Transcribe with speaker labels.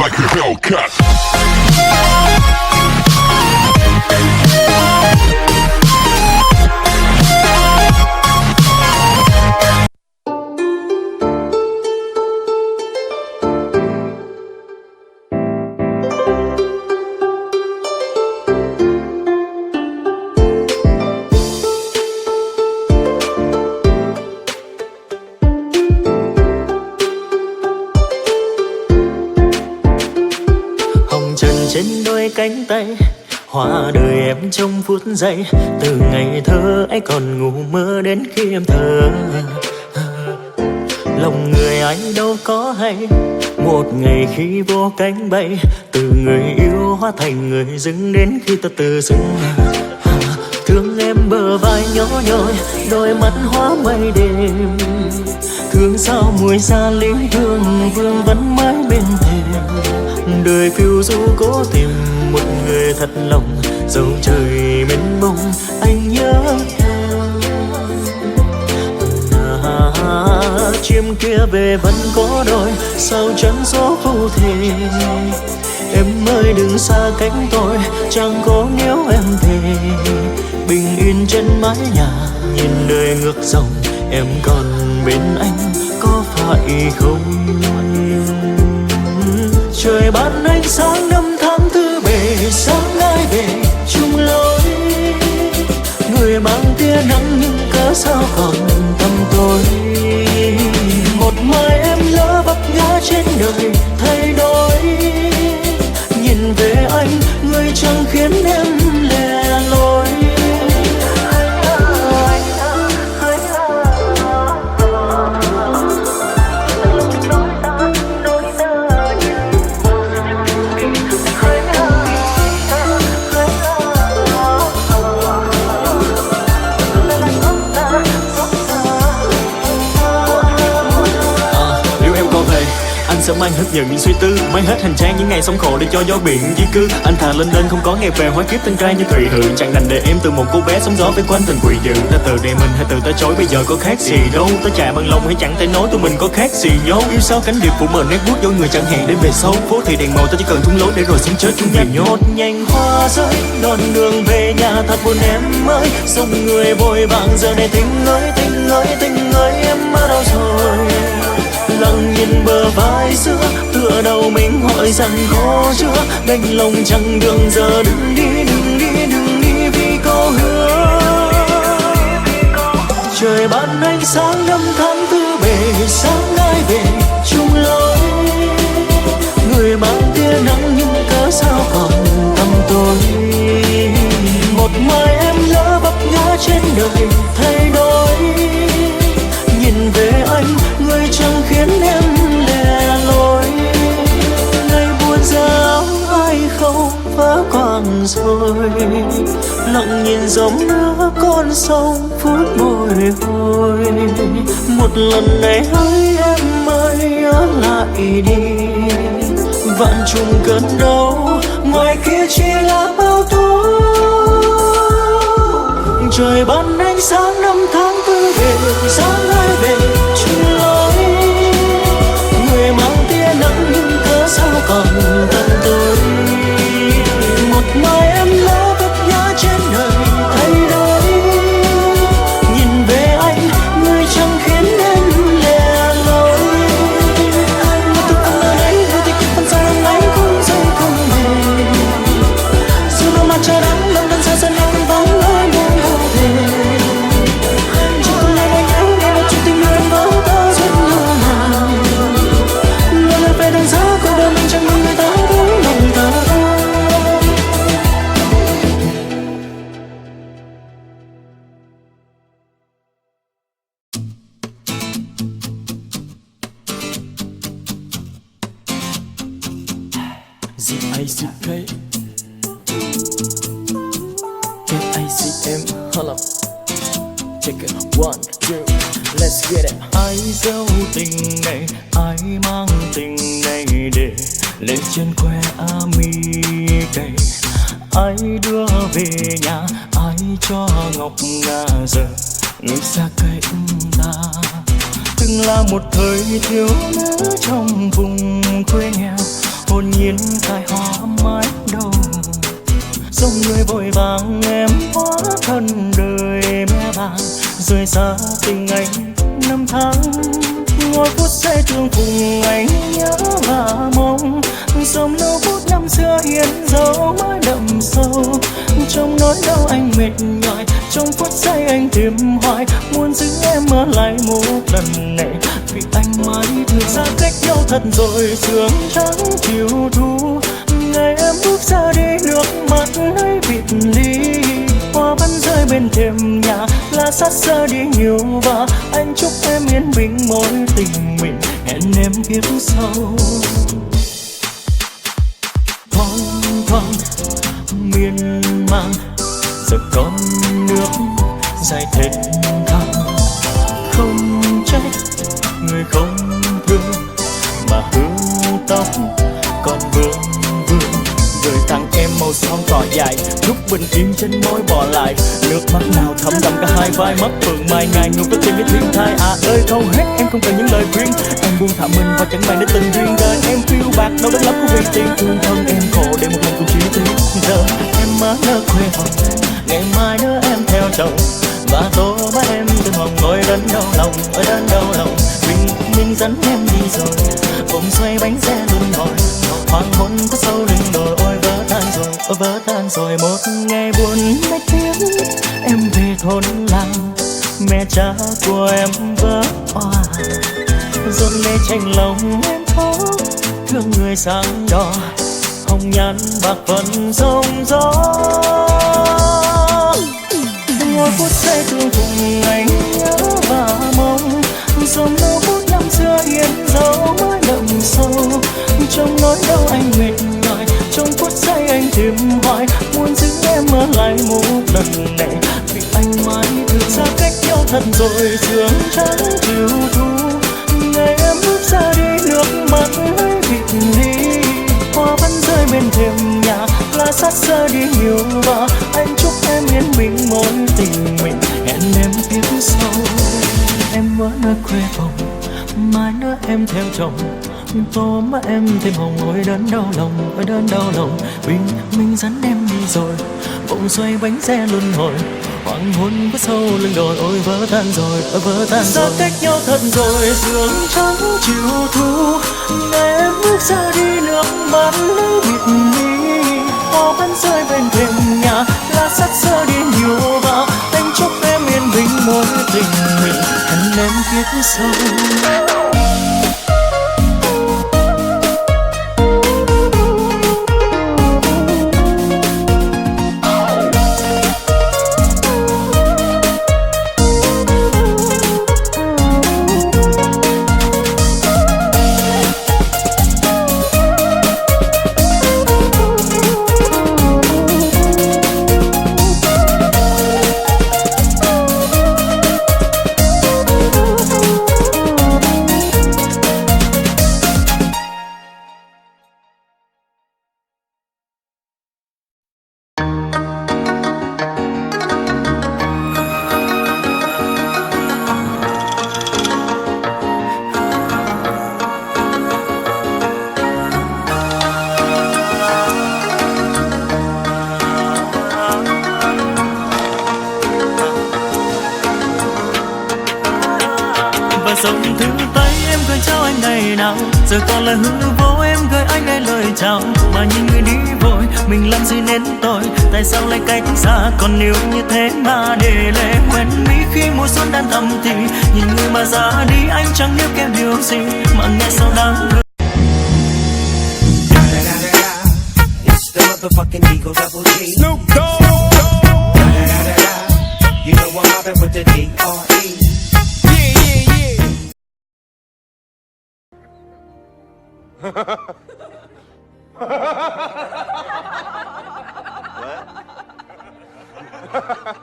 Speaker 1: like a Hellcat.
Speaker 2: Trên đôi cánh tay hoa đời em trong phút giây, từ ngày thơ ấy còn ngủ mơ đến khi em thở. Lòng người anh đâu có hay, một ngày khi vô cánh bay, từ người yêu hóa thành người dưng đến khi ta tự dưng. Thương em bờ vai nhỏ nhoi, đôi mắt hóa mây đêm. Thương sao mùi xa lý hương vương vẫn mãi bên thềm. Đời phiêu du cố tìm một người thật lòng, dẫu trời mênh mông anh nhớ chim kia về vẫn có đôi, sao chân gió phù thề. Em ơi đừng xa cánh tôi, chẳng có nếu em về. Bình yên trên mái nhà, nhìn đời ngược dòng, em còn bên anh có phải không? Trời ban ánh sáng năm tháng tư bề, sáng ai về chung lối. Người mang tia nắng nhưng cớ sao còn tăm tối. Một mai em lỡ vấp ngã trên đời thay đổi. Nhìn về anh, người chẳng khiến em lẻ loi. Sớm anh hết những suy tư, mới hết hành trang những ngày sống khổ để cho gió biển di cư. Anh thà lên lên không có ngày về, hóa kiếp tân trai như thủy hự. Chẳng đành để em từ một cô bé sống gió với quanh tình quỷ dữ. Ta từ đây mình hay từ ta chối, bây giờ có khác gì đâu. Ta chạy bằng lòng hay chẳng thể nói tụi mình có khác gì nhau. Yêu sao cánh điệp phủ mờ nét bút dối người chẳng hẹn đến về sau. Phố thì đèn màu ta chỉ cần thung lối để rồi sống chết chung vì nhốt. Nhanh hoa rơi đón đường về nhà thật buồn em ơi. Dòng người vội vàng giờ này tình ơi tình ơi tình ơi em ở đâu rồi? Lặng nhìn bờ vai xưa, tựa đầu mình hỏi rằng khó chưa. Đành lòng chẳng đường giờ đừng đi đừng đi đừng đi vì có hứa. Trời ban ánh sáng năm tháng tư bề, sáng ai về chung lối. Người mang tia nắng nhưng cớ sao còn tăm tối. Một mai em lỡ vấp ngã trên đời thay đổi. Nhìn về anh, người chẳng khiến em lẻ loi. Ngày buồn giá ai không vỡ quang rồi. Lặng nhìn dòng nước con sông phút bồi hồi. Một lần này hỡi em ơi ở lại đi. Vạn trùng cơn đau, ngoài kia chỉ là bao tố. Trời ban ánh sáng năm tháng tư về, sáng ai về chung lối. Người mang tia nắng nhưng cớ sao còn tận tối. Một mai em lỡ vấp ngã trên đời thay đổi. Nhìn về anh, người chẳng khiến em lẻ loi. Một thức ăn ở đấy, đôi thì phần sau năm ấy cũng dây không về. Dù đôi mặt trời nắng lần lần xa xa nhau vẫn vắng lối môi vô thể. Chỉ còn lại anh nhớ nghe một chuyện tình yêu em vỡ ta rất ngỡ ngàng. Lời lời về đằng sau cuộc đời mình chẳng mong người ta thấy lòng ta. Z-A-C-K K-A-C-M, hold up. Check it, 1, 2, let's get it. Ai giấu tình này, ai mang tình này để lên trên khoe mi cây. Ai đưa về nhà, ai cho ngọc ngà giờ người xa cách ta. Từng là một thời thiếu nữ trong vùng quê nghèo, hồn nhiên khai hoa mãi đâu. Dòng người vội vàng em hóa thân đời mẹ vàng, rời xa tình anh năm tháng. Ngồi phút giây thương cùng anh nhớ và mong, dòng lâu phút năm xưa hiến dấu mãi đậm sâu. Trong nỗi đau anh mệt nhòi, trong phút giây anh tìm hoài, muốn giữ em ở lại một lần này vì anh mãi thương. Xa cách nhau thật rồi, sương trắng chiều thu, ngày em bước ra đi nước mắt ấy biệt ly. Hoa vẫn rơi bên thềm nhà, lá sát rơi đi nhiều và anh chúc em yên bình mối tình mình, hẹn em kiếp sau. Thoáng thoáng miên man giờ con nước dài thênh thang, không trách người không thương mà hương tóc còn vương vương. Rồi tặng em màu son cỏ dài, lúc bình yên trên môi bỏ lại, nước mắt nào thấm đậm cả hai vai mắt phượng mai ngày ngủ với tim biết thiên thai. À ơi câu hết em không cần những lời khuyên, em buông thả mình và chẳng mang đến tình duyên. Đời em phiêu bạc đâu đến lắm của vì tiền, thương thân em khổ để một lần cùng chia tiếng. Giờ em má nỡ quê hồn, ngày mai nữa em theo chồng, và tô má em từng hồng ngồi đến đau lòng, ở đến đau lòng. Mình dẫn em đi rồi, vòng xoay bánh xe luân hồi, hoàng hôn có sâu lưng đồi. Ôi vỡ tan rồi, ôi vỡ tan rồi. Một ngày buồn mấy tiếng em về thôn làng, mẹ cha của em vỡ òa, dồn lệ chạnh lòng em khóc, thương người sáng đỏ, hồng nhan bạc phận sóng gió. Ngồi phút giây thương cùng anh nhớ và mong, dòng lâu phút năm xưa hiến dấu mãi đậm sâu. Trong nỗi đau anh mệt nhòi, trong phút giây anh tìm hoài, muốn giữ em ở lại một lần này vì anh mãi thương. Xa cách nhau thật rồi, sương trắng chiều thu, ngày em bước ra đi nước mắt ấy biệt ly. Hoa vẫn rơi bên thềm nhà, lá sát rơi đi nhiều và anh chúc em yên bình mối tình mình, hẹn em kiếp sau. Em ở nơi quê hồng, mai nữa em theo chồng, tô má em thêm hồng. Ôi đến đau lòng, ôi đến đau lòng, bình minh dẫn em đi rồi, vòng xoay bánh xe luân hồi, hoàng hôn có sâu lưng đồi. Ôi vỡ tan rồi, ôi vỡ tan rồi. Xa cách nhau thật rồi, sương trắng chiều thu, ngày em bước ra đi nước mắt lấy biệt ly. Hoa vẫn rơi bên thềm nhà, lá sắt rơi đi nhiều và anh chúc em yên bình mối tình mình, hẹn em kiếp sau.
Speaker 1: Dòng thư tay em gửi cho anh ngày nào, giờ còn là hư vô em gửi anh đây lời chào. Mà nhìn người đi vội, mình làm gì nên tội, tại sao lại cách xa? Còn nếu như thế mà để lệ quen mi khi mùa xuân đang thầm thì nhìn người mà ra đi anh chẳng nếu kém điều gì mà nghe sao đáng thương.
Speaker 3: It's the motherfucking Eagle Double G.
Speaker 4: Snoop Dogg.
Speaker 3: You know I'm mobbing with the D.R.E.
Speaker 4: What?